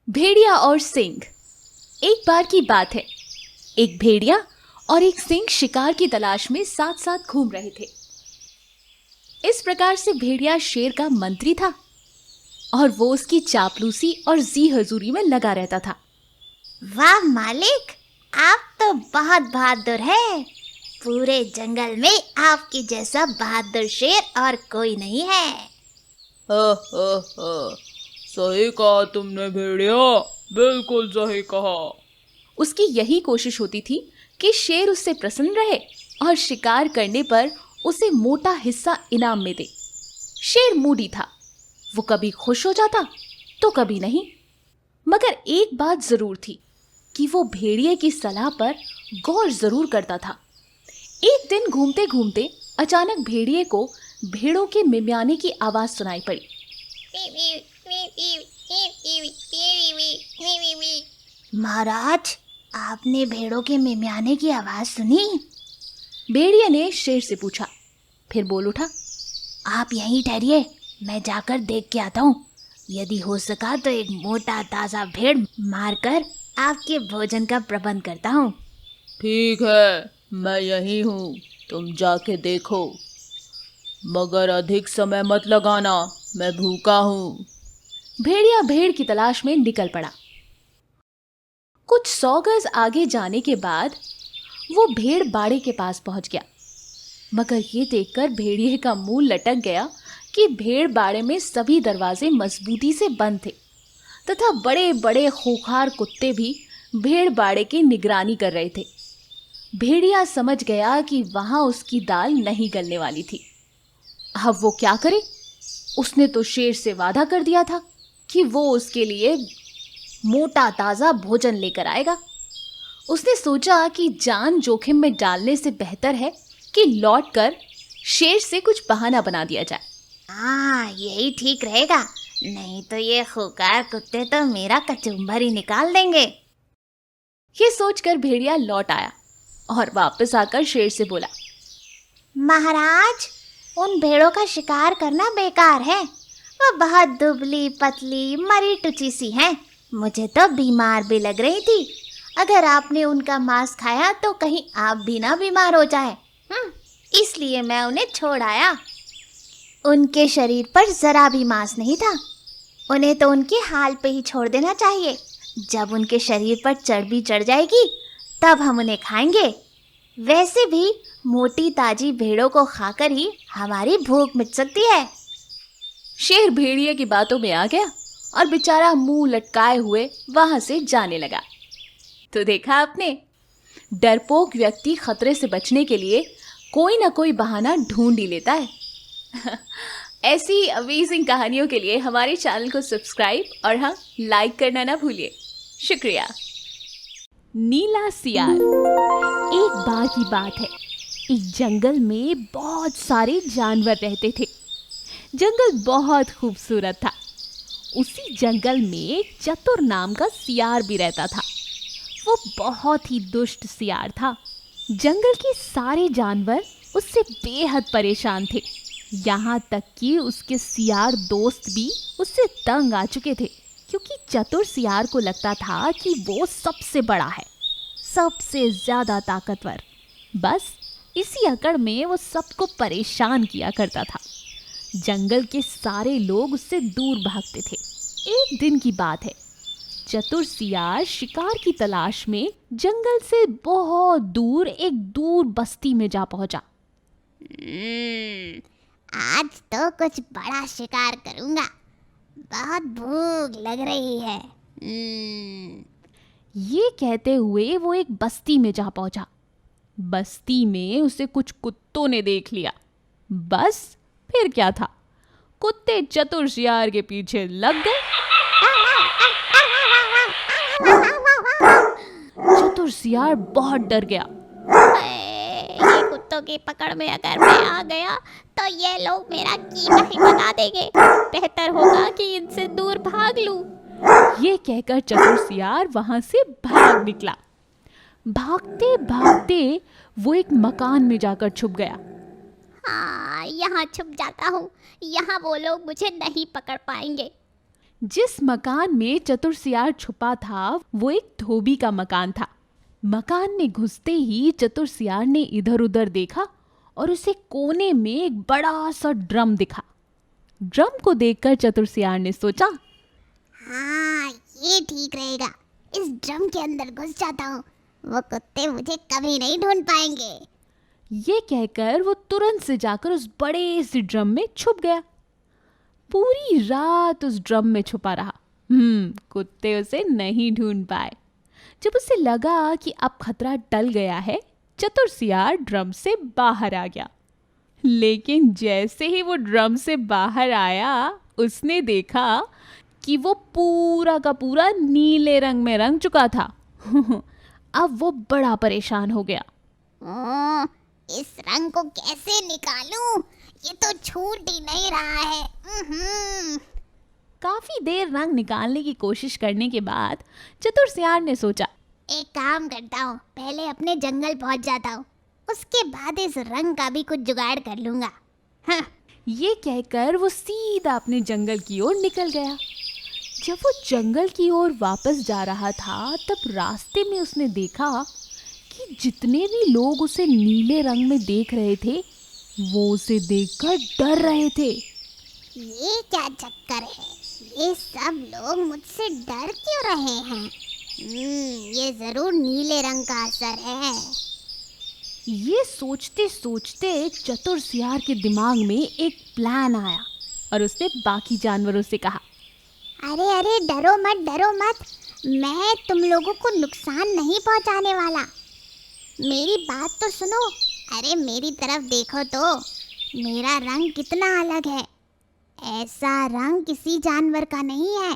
भेड़िया और सिंह। एक बार की बात है, एक भेड़िया और एक सिंह शिकार की तलाश में साथ साथ घूम रहे थे। इस प्रकार से भेड़िया शेर का मंत्री था और वो उसकी चापलूसी और जी हजूरी में लगा रहता था। वाह मालिक, आप तो बहुत बहादुर हैं। पूरे जंगल में आपके जैसा बहादुर शेर और कोई नहीं है। सही कहा तुमने भेड़िया, बिल्कुल सही कहा। उसकी यही कोशिश होती थी कि शेर उससे प्रसन्न रहे और शिकार करने पर उसे मोटा हिस्सा इनाम में दे। शेर मूडी था, वो कभी खुश हो जाता तो कभी नहीं। मगर एक बात जरूर थी कि वो भेड़िए की सलाह पर गौर जरूर करता था। एक दिन घूमते घूमते अचानक भेड़िए को भेड़ों के मिमियाने की आवाज सुनाई पड़ी। महाराज, आपने भेड़ों के मिमियाने की आवाज सुनी? भेड़िए ने शेर से पूछा, फिर बोल उठा, आप यहीं ठहरिए, मैं जाकर देख के आता हूँ। यदि हो सका तो एक मोटा ताजा भेड़ मारकर आपके भोजन का प्रबंध करता हूँ। ठीक है, मैं यहीं हूँ, तुम जाके देखो, मगर अधिक समय मत लगाना, मैं भूखा हूँ। भेड़िया भेड़ की तलाश में निकल पड़ा। कुछ 100 गज आगे जाने के बाद वो भेड़ बाड़े के पास पहुंच गया। मगर ये देखकर भेड़िए का मुंह लटक गया कि भेड़ बाड़े में सभी दरवाजे मजबूती से बंद थे तथा बड़े बड़े खूंखार कुत्ते भी भेड़ बाड़े की निगरानी कर रहे थे। भेड़िया समझ गया कि वहां उसकी दाल नहीं गलने वाली थी। अब वो क्या करे? उसने तो शेर से वादा कर दिया था कि वो उसके लिए मोटा ताजा भोजन लेकर आएगा। उसने सोचा कि जान जोखिम में डालने से बेहतर है कि लौटकर शेर से कुछ बहाना बना दिया जाए। हाँ, यही ठीक रहेगा, नहीं तो ये खूंखार कुत्ते तो मेरा कचुम्बर ही निकाल देंगे। ये सोचकर भेड़िया लौट आया और वापस आकर शेर से बोला, महाराज, उन भेड़ों का शिकार करना बेकार है। वो बहुत दुबली पतली मरी टुची सी हैं। मुझे तो बीमार भी लग रही थी। अगर आपने उनका मांस खाया तो कहीं आप भी ना बीमार हो जाए, इसलिए मैं उन्हें छोड़ आया। उनके शरीर पर जरा भी मांस नहीं था। उन्हें तो उनके हाल पे ही छोड़ देना चाहिए। जब उनके शरीर पर चर्बी चढ़ जाएगी तब हम उन्हें खाएंगे। वैसे भी मोटी ताजी भेड़ों को खाकर ही हमारी भूख मिट सकती है। शेर भेड़िए की बातों में आ गया और बेचारा मुंह लटकाए हुए वहां से जाने लगा। तो देखा आपने, डरपोक व्यक्ति खतरे से बचने के लिए कोई ना कोई बहाना ढूंढ ही लेता है। ऐसी अमेजिंग कहानियों के लिए हमारे चैनल को सब्सक्राइब और हाँ, लाइक करना ना भूलिए। शुक्रिया। नीला सियार। एक बार की बात है, एक जंगल में बहुत सारे जानवर रहते थे। जंगल बहुत खूबसूरत था। उसी जंगल में चतुर नाम का सियार भी रहता था। वो बहुत ही दुष्ट सियार था। जंगल के सारे जानवर उससे बेहद परेशान थे। यहाँ तक कि उसके सियार दोस्त भी उससे तंग आ चुके थे, क्योंकि चतुर सियार को लगता था कि वो सबसे बड़ा है, सबसे ज्यादा ताकतवर। बस इसी अकड़ में वो सबको परेशान किया करता था। जंगल के सारे लोग उससे दूर भागते थे। एक दिन की बात है, चतुर सियार शिकार की तलाश में जंगल से बहुत दूर एक दूर बस्ती में जा पहुंचा। आज तो कुछ बड़ा शिकार करूंगा, बहुत भूख लग रही है। ये कहते हुए वो एक बस्ती में जा पहुंचा। बस्ती में उसे कुछ कुत्तों ने देख लिया। बस फिर क्या था, कुत्ते चतुर सियार के पीछे लग गए। चतुर सियार बहुत डर गया। ये कुत्तों की पकड़ में अगर मैं आ गया तो ये लोग मेरा कीमा ही बना देंगे। बेहतर होगा कि इनसे दूर भाग लूं। ये कहकर चतुर सियार वहां से भाग निकला। भागते भागते वो एक मकान में जाकर छुप गया। हाँ, यहाँ छुप जाता हूँ, यहाँ वो लोग मुझे नहीं पकड़ पाएंगे। जिस मकान में चतुर सियार छुपा था वो एक धोबी का मकान था। मकान में घुसते ही चतुर सियार ने इधर उधर देखा और उसे कोने में एक बड़ा सा ड्रम दिखा। ड्रम को देखकर चतुर सियार ने सोचा, हाँ, ये ठीक रहेगा। इस ड्रम के अंदर घुस जाता हूँ, वो कुत्ते मुझे कभी नहीं ढूंढ पाएंगे। ये कहकर वो तुरंत से जाकर उस बड़े से ड्रम में छुप गया। पूरी रात उस ड्रम में छुपा रहा। कुत्ते उसे नहीं ढूंढ पाए। जब उसे लगा कि अब खतरा टल गया है, चतुर सियार ड्रम से बाहर आ गया। लेकिन जैसे ही वो ड्रम से बाहर आया, उसने देखा कि वो पूरा का पूरा नीले रंग में रंग चुका था। अब वो बड़ा परेशान हो गया। इस रंग को कैसे निकालूं? ये तो छूट ही नहीं रहा है। काफी देर रंग निकालने की कोशिश करने के बाद चतुर सियार ने सोचा, एक काम करता हूँ, पहले अपने जंगल पहुँच जाता हूँ, उसके बाद इस रंग का भी कुछ जुगाड़ कर लूंगा। ये कहकर वो सीधा अपने जंगल की ओर निकल गया। जब वो जंगल की ओर वापस जा रहा था, तब रास्ते में उसने देखा कि जितने भी लोग उसे नीले रंग में देख रहे थे, वो उसे देखकर डर रहे थे। ये क्या चक्कर है? ये सब लोग मुझसे डर क्यों रहे हैं? ये जरूर नीले रंग का असर है। ये सोचते सोचते चतुर सियार के दिमाग में एक प्लान आया और उसने बाकी जानवरों से कहा, अरे अरे, डरो मत, मैं तुम लोगों को नुकसान नहीं पहुंचाने वाला। मेरी बात तो सुनो। अरे मेरी तरफ देखो तो, मेरा रंग कितना अलग है। ऐसा रंग किसी जानवर का नहीं है।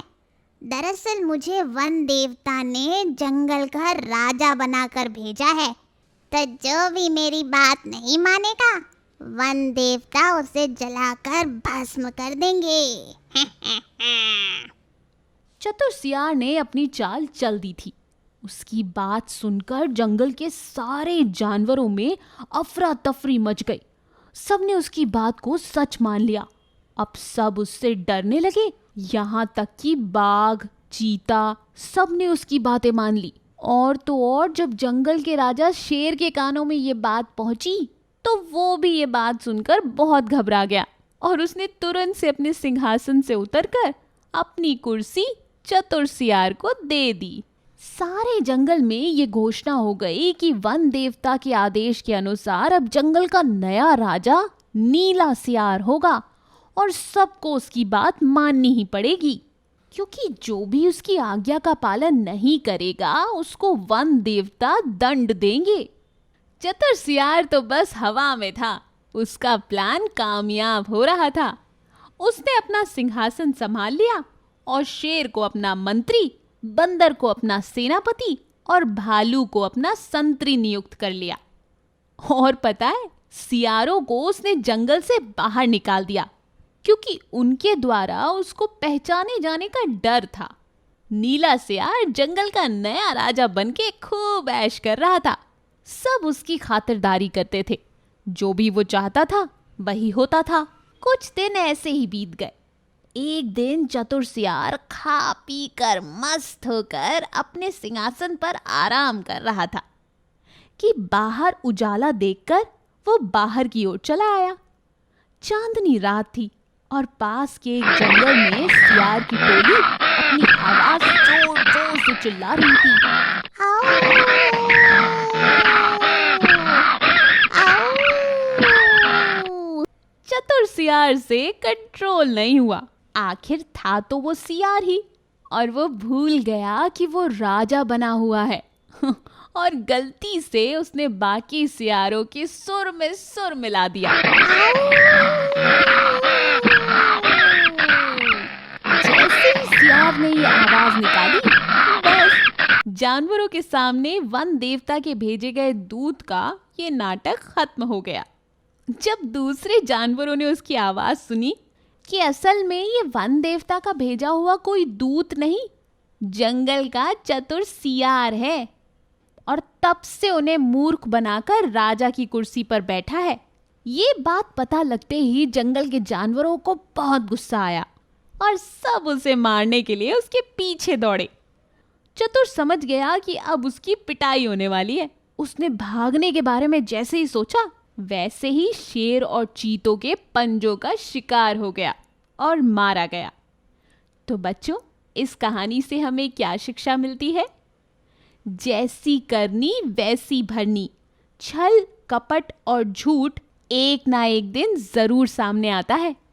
दरअसल मुझे वन देवता ने जंगल का राजा बनाकर भेजा है, तो जो भी मेरी बात नहीं मानेगा, वन देवता उसे जलाकर भस्म कर देंगे। चतुर सियार ने अपनी चाल चल दी थी। उसकी बात सुनकर जंगल के सारे जानवरों में अफरा तफरी मच गई। सबने उसकी बात को सच मान लिया। अब सब उससे डरने लगे। यहाँ तक कि बाघ, चीता, सबने उसकी बातें मान ली। और तो और जब जंगल के राजा शेर के कानों में ये बात पहुंची, तो वो भी ये बात सुनकर बहुत घबरा गया और उसने तुरंत से अपने सिंहासन से उतरकर अपनी कुर्सी चतुर सियार को दे दी। सारे जंगल में ये घोषणा हो गई कि वन देवता के आदेश के अनुसार अब जंगल का नया राजा नीला सियार होगा और सबको उसकी बात माननी ही पड़ेगी, क्योंकि जो भी उसकी आज्ञा का पालन नहीं करेगा उसको वन देवता दंड देंगे। चतुर सियार तो बस हवा में था। उसका प्लान कामयाब हो रहा था। उसने अपना सिंहासन संभाल लिया और शेर को अपना मंत्री, बंदर को अपना सेनापति और भालू को अपना संतरी नियुक्त कर लिया। और पता है, सियारों को उसने जंगल से बाहर निकाल दिया, क्योंकि उनके द्वारा उसको पहचाने जाने का डर था। नीला सियार जंगल का नया राजा बनके खूब ऐश कर रहा था। सब उसकी खातिरदारी करते थे। जो भी वो चाहता था वही होता था। कुछ दिन ऐसे ही बीत गए। एक दिन चतुर सियार खा पी कर मस्त होकर अपने सिंहासन पर आराम कर रहा था कि बाहर उजाला देखकर वो बाहर की ओर चला आया। चांदनी रात थी और पास के एक जंगल में सियार की टोली अपनी आवाज जोर जोर से चिल्ला रही थी। चतुर सियार से कंट्रोल नहीं हुआ। आखिर था तो वो सियार ही, और वो भूल गया कि वो राजा बना हुआ है और गलती से उसने बाकी सियारों के सुर में सुर मिला दिया। जैसे ही सियार ने ये आवाज निकाली, बस जानवरों के सामने वन देवता के भेजे गए दूत का ये नाटक खत्म हो गया। जब दूसरे जानवरों ने उसकी आवाज सुनी कि असल में ये वन देवता का भेजा हुआ कोई दूत नहीं, जंगल का चतुर सियार है, और तब से उन्हें मूर्ख बनाकर राजा की कुर्सी पर बैठा है। ये बात पता लगते ही जंगल के जानवरों को बहुत गुस्सा आया। और सब उसे मारने के लिए उसके पीछे दौड़े। चतुर समझ गया कि अब उसकी पिटाई होने वाली है। उसने भागने के बारे में जैसे ही सोचा, वैसे ही शेर और चीतों के पंजों का शिकार हो गया और मारा गया। तो बच्चों, इस कहानी से हमें क्या शिक्षा मिलती है? जैसी करनी वैसी भरनी। छल, कपट और झूठ एक ना एक दिन जरूर सामने आता है।